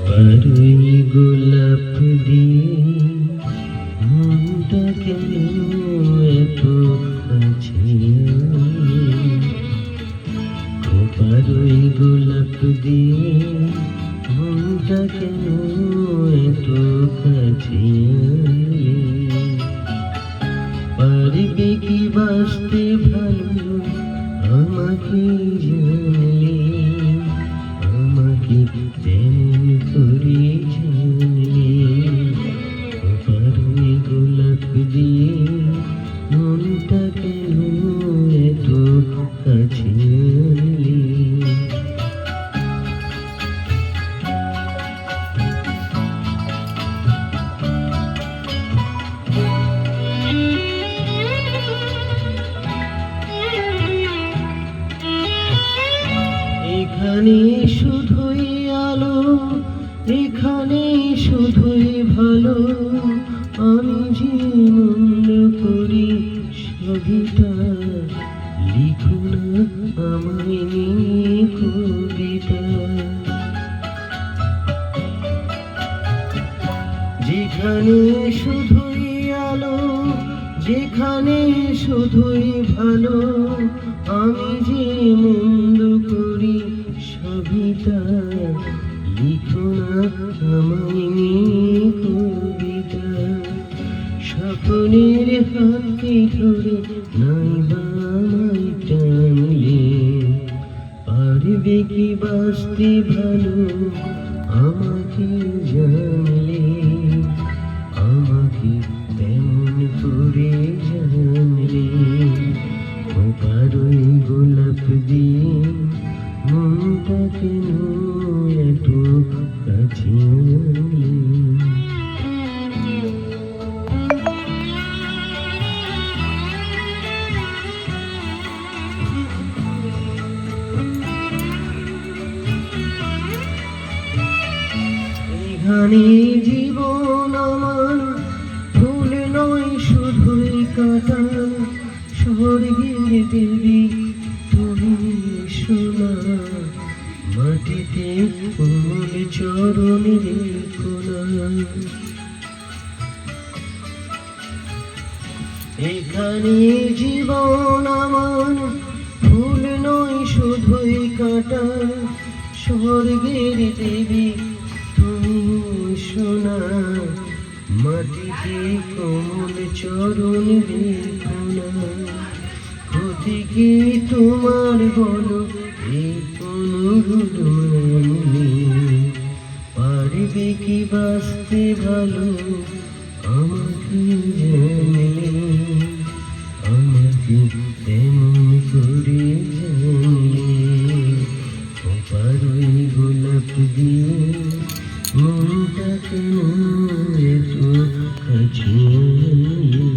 পারুই গোলাপ দিয়ে মনটা কেন এত কাছে, পারুই গোলাপ দিয়ে মনটা কেন এত কাছে, পারবে কি বাঁচতে ভালো আমাকে জানলে, আমাকে তেমন করে জানলে, পারুই গোলাপ দিয়ে মনটা কেন এত কাছে আনলে। এখানে শুধুই আলো, এখানে শুধুই ভালো, আমি যে মন করি সবিতা, লিখো না আমায় নিয়ে কবিতা। যেখানে শুধুই আলো, যেখানে শুধুই ভালো, আমি যে মন্দ করি সবিতা, লিখো না আমায় নিয়ে কবিতা। স্বপ্নের হাতে ধরে নাইবা আমায় টানলে, পারবে কি বাঁচতে ভালো আমাকে জানলে, আমাকে তেমন করে জানলে, পারুই গোলাপ দিয়ে মনটা কেন এত কাছে আনলে। এখানে জীবন আমার ফুল নয় শুধুই কাঁটা, স্বর্গের দেবী তুমি সোনা, মাটিতে ফুল চরণ রেখো না। এখানে জীবন আমার ফুল নয় শুধুই কাঁটা, স্বর্গের দেবী তুমি সোনা, মাটিতে কোমল চরণ রেখো না। ক্ষতি কি তোমার বলো এই অনুরোধ মানলে, পারবে কি বাঁচতে ভালো আমাকে জানলে, আমাকে তেমন করে জানলে, পারুই গোলাপ দিয়ে মনটা কেন এত কাছে আনলে।